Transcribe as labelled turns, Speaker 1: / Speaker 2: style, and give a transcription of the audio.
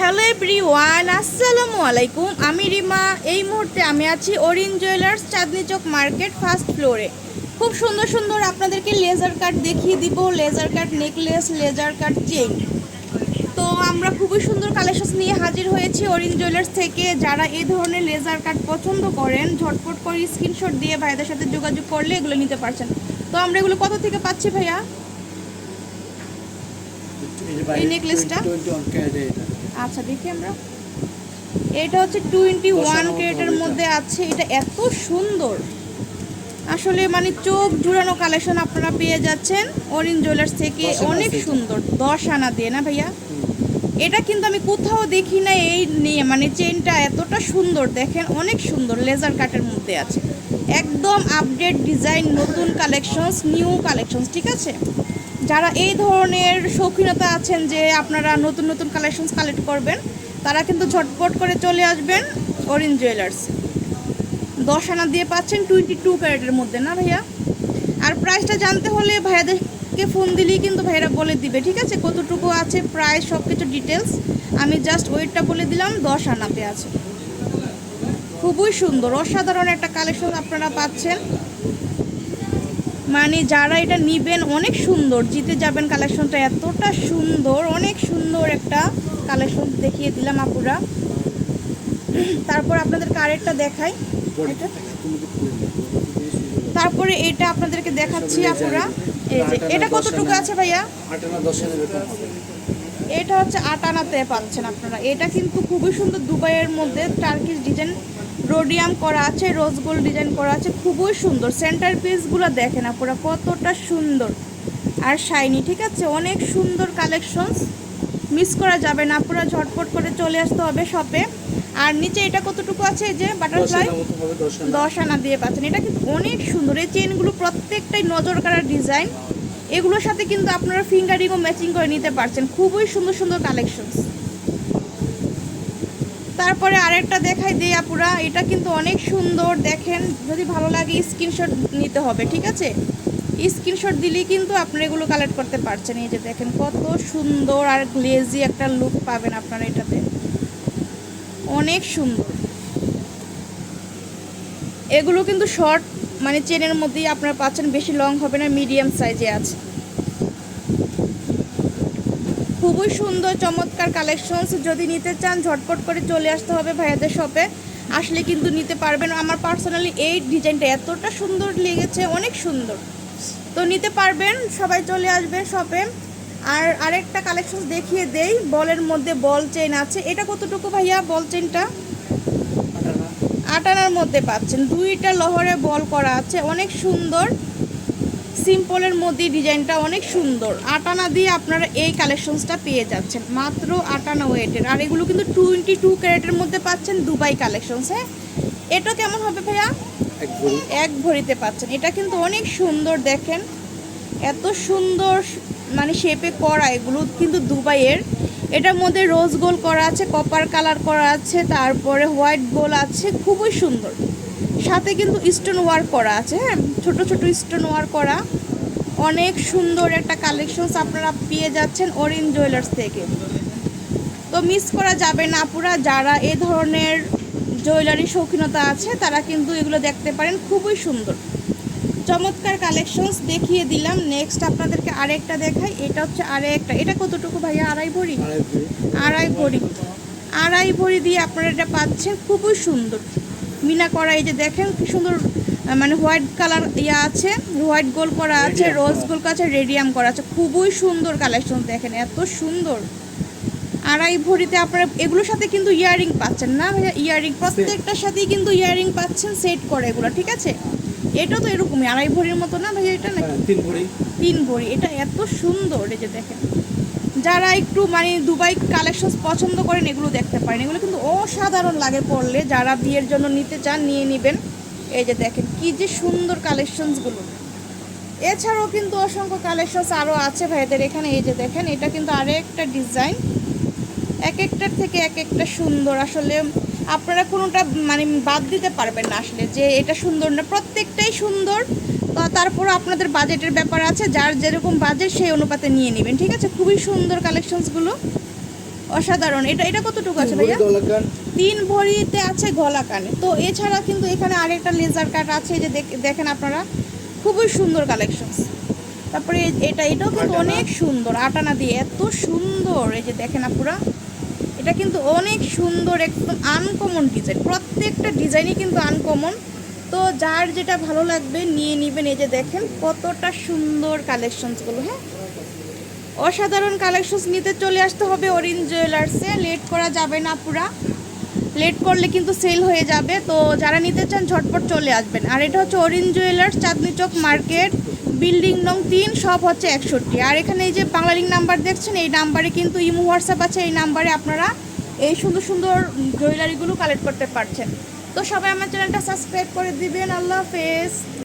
Speaker 1: Hello everyone, আসসালামু আলাইকুম। আমি রিমা। এই মুহূর্তে আমি আছি Orin jewellers, Chandni Chowk market, first ফ্লোরে। খুব সুন্দর সুন্দর আপনাদেরকে লেজার কাট দেখিয়ে দিব, laser cut necklace, laser cut chain. তো আমরা খুবই সুন্দর কালেকশন নিয়ে হাজির হয়েছি অরিন জুয়েলার্স থেকে। যারা এই ধরনের লেজার কাট পছন্দ করেন, ঝটপট করে স্ক্রিনশট দিয়ে ভাইদের সাথে যোগাযোগ করলে এগুলো নিতে পারছেন। তো আমরা এগুলো কত থেকে পাচ্ছি ভাইয়া? এই নেকলেসটা আচ্ছা দেখি আমরা। এটা হচ্ছে 21 ক্যারেটের মধ্যে আছে। এটা এত সুন্দর, আসলে মানে চোখ জুড়ানো কালেকশন আপনারা পেয়ে যাচ্ছেন অরিন জুয়েলার্স থেকে। অনেক সুন্দর, 10 আনা দিয়ে না ভাইয়া? এটা কিন্তু আমি কোথাও দেখি না এই নিয়ে, মানে চেনটা এতটা সুন্দর দেখেন, অনেক সুন্দর লেজার কাটের মধ্যে আছে। একদম আপডেট ডিজাইন, নতুন কালেকশনস, নিউ কালেকশনস, ঠিক আছে? যারা এই ধরনের শৌখিনতা আছেন যে আপনারা নতুন নতুন কালেকশনস কালেক্ট করবেন, তারা কিন্তু ঝটপট করে চলে আসবেন অরিন জুয়েলার্স। 10 আনা দিয়ে পাচ্ছেন 22 ক্যারেটের মধ্যে না ভাইয়া? আর প্রাইসটা জানতে হলে ভাইয়াদেরকে ফোন দিলেই কিন্তু ভাইয়ারা বলে দিবে, ঠিক আছে? কতটুকু আছে প্রাইস, সব কিছু ডিটেলস আমি জাস্ট ওয়েটটা বলে দিলাম। 10 আনাতে আছে। খুবই সুন্দর, অসাধারণ একটা কালেকশন আপনারা পাচ্ছেন। মানে যারা এটা নিবেন, অনেক সুন্দর, জিতে যাবেন কালেকশনটা। এতটা সুন্দর, অনেক সুন্দর একটা কালেকশন দেখিয়ে দিলাম আপুরা। তারপর আপনাদের কারেরটা দেখাই। তারপরে এটা আপনাদেরকে দেখাচ্ছি আপুরা। এই যে এটা কতটুকু আছে ভাইয়া? এটা হচ্ছে 8 আনাতে পাচ্ছেন আপনারা। এটা কিন্তু খুবই সুন্দর, দুবাইয়ের মধ্যে টার্কিশ ডিজাইন রোডিয়াম করা আছে, রোজ গোল্ড ডিজাইন করা আছে, খুবই সুন্দর। সেন্টার পিসগুলো দেখেন আপুরা কতটা সুন্দর আর শাইনি, ঠিক আছে? অনেক সুন্দর কালেকশনস, মিস করা যাবে না আপুরা। ঝটপট করে চলে আসতে হবে শপে। আর নিচে এটা কতটুকু আছে? যে বাটারফ্লাই 10 আনা দিয়ে পাচ্ছেন। এটা কিন্তু অনেক সুন্দর। এই চেনগুলো প্রত্যেকটাই নজর কাড়ার ডিজাইন। এগুলোর সাথে কিন্তু আপনারা ফিঙ্গারিংও ম্যাচিং করে নিতে পারছেন। খুবই সুন্দর সুন্দর কালেকশনস। তারপরে আরেকটা দেখাই দিই আপুরা। এটা কিন্তু অনেক সুন্দর দেখেন, যদি ভালো লাগে স্ক্রিনশট নিতে হবে, ঠিক আছে? স্ক্রিনশট দিলেই কিন্তু আপনারা এগুলো কালেক্ট করতে পারছেন। এই যে দেখেন কত সুন্দর আর গ্লেজি একটা লুক পাবেন আপনারা এটাতে, অনেক সুন্দর। এগুলো কিন্তু শর্ট মানে চেনের মধ্যেই আপনারা পাচ্ছেন, বেশি লং হবে না, মিডিয়াম সাইজে আছে। খুবই সুন্দর চমৎকার কালেকশনস। যদি নিতে চান ঝটপট করে চলে আসতে হবে ভাইয়াদের শপে, আসলে কিন্তু নিতে পারবেন। আমার পার্সোনালি এই ডিজাইনটা এতটা সুন্দর লেগেছে, অনেক সুন্দর। তো নিতে পারবেন, সবাই চলে আসবেন শপে। আর আরেকটা কালেকশনস দেখিয়ে দেই। বলের মধ্যে বল চেইন আছে। এটা কতটুকু ভাইয়া বল চেইনটা? 8 আনার মধ্যে পাচ্ছেন। 2টা লহরে বল করা আছে, অনেক সুন্দর। সিম্পলের মধ্যে ডিজাইনটা অনেক সুন্দর। 8 আনা দিয়ে আপনারা এই কালেকশনসটা পেয়ে যাচ্ছেন মাত্র 8 আনা ওয়েটের। আর এগুলো কিন্তু 22 ক্যারেটের মধ্যে পাচ্ছেন, দুবাই কালেকশনস। হ্যাঁ, এটা কেমন হবে ভাইয়া? এক ভরিতে পাচ্ছেন। এটা কিন্তু অনেক সুন্দর দেখেন, এত সুন্দর মানে শেপে করা। এগুলো কিন্তু দুবাইয়ের। এটার মধ্যে রোজ গোল্ড করা আছে, কপার কালার করা আছে, তারপরে হোয়াইট গোল্ড আছে, খুবই সুন্দর। সাথে কিন্তু স্টোন ওয়ার্ক করা আছে। হ্যাঁ, ছোট ছোট স্টোন ওয়ার্ক করা, অনেক সুন্দর একটা কালেকশনস আপনারা পেয়ে যাচ্ছেন অরিন জুয়েলার্স থেকে। তো মিস করা যাবে না আপুরা। যারা এই ধরনের জুয়েলারি শৌখিনতা আছে, তারা কিন্তু এগুলো দেখতে পারেন, খুবই সুন্দর চমৎকার কালেকশনস দেখিয়ে দিলাম। নেক্সট আপনাদেরকে আরেকটা দেখাই। এটা হচ্ছে আরেকটা। এটা কতটুকু ভাইয়া? আড়াই ভরি। আড়াই ভরি, আড়াই ভরি দিয়ে আপনারা এটা পাচ্ছেন, খুবই সুন্দর মিনা করা। এই যে দেখেন কি সুন্দর, মানে হোয়াইট কালার ইয়া আছে, হোয়াইট গোল্ড করা আছে, রোজ গোল্ড আছে, রেডিয়াম করা আছে, খুবই সুন্দর কালেকশন দেখেন, এত সুন্দর। আড়াই ভরিতে আপনারা এগুলোর সাথে কিন্তু ইয়ারিং পাচ্ছেন না ভাইয়া? ইয়ারিং প্রত্যেকটার সাথেই কিন্তু ইয়ারিং পাচ্ছেন সেট করে এগুলো, ঠিক আছে? এটা তো এরকমই আড়াই ভরির মতো না ভাইয়া? এটা নাকি 3 ভরি? এটা এত সুন্দর। এই যে দেখেন, যারা একটু মানে দুবাই কালেকশনস পছন্দ করেন, এগুলো দেখতে পারেন। এগুলো কিন্তু অসাধারণ লাগে পরলে। যারা বিয়ের জন্য নিতে চান, নিয়ে নেবেন। এই যে দেখেন কি যে সুন্দর কালেকশনসগুলো। এছাড়াও কিন্তু অসংখ্য কালেকশনস আরও আছে ভাইদের এখানে। এই যে দেখেন, এটা কিন্তু আরেকটা ডিজাইন, এক একটার থেকে এক একটা সুন্দর। আসলে আপনারা কোনোটা মানে বাদ দিতে পারবেন না আসলে, যে এটা সুন্দর না, প্রত্যেকটাই সুন্দর। তারপর আপনাদের বাজেটের ব্যাপার আছে, যার যেরকম বাজেট সেই অনুপাতে নিয়ে নেবেন, ঠিক আছে? খুবই সুন্দর কালেকশনসগুলো, অসাধারণ। এটা এটা কতটুকু আছে ভাইয়া? 3 ভরিতে আছে গলা কানে। তো এছাড়া কিন্তু এখানে আরেকটা লেজার কাট আছে, এই যে দেখেন আপনারা, খুবই সুন্দর কালেকশনস। তারপরে এটাও কিন্তু অনেক সুন্দর, আটানা দিয়ে এত সুন্দর, এই যে দেখেন আপুরা, এটা কিন্তু অনেক সুন্দর, একদম আনকমন ডিজাইন, প্রত্যেকটা ডিজাইনই কিন্তু আনকমন। তো যার যেটা ভালো লাগবে নিয়ে নেবেন। এই যে দেখেন কতটা সুন্দর কালেকশনসগুলো, হ্যাঁ অসাধারণ কালেকশনস নিতে চলে আসতে হবে অরিন জুয়েলার্সে, লেট করা যাবে না পুরা, লেট করলে কিন্তু সেল হয়ে যাবে। তো যারা নিতে চান ঝটপট চলে আসবেন। আর এটা হচ্ছে Orin jewellers, Chandni Chowk market, building নং 3, শপ হচ্ছে 61। আর এখানে এই যে বাংলা লিঙ্ক নাম্বার দেখছেন, এই নাম্বারে কিন্তু ইমো হোয়াটসঅ্যাপ আছে, এই নাম্বারে আপনারা এই সুন্দর সুন্দর জুয়েলারিগুলো কালেক্ট করতে পারছেন। তো সবাই আমার চ্যানেলটা সাবস্ক্রাইব করে দিবেন। আল্লাহ হাফেজ।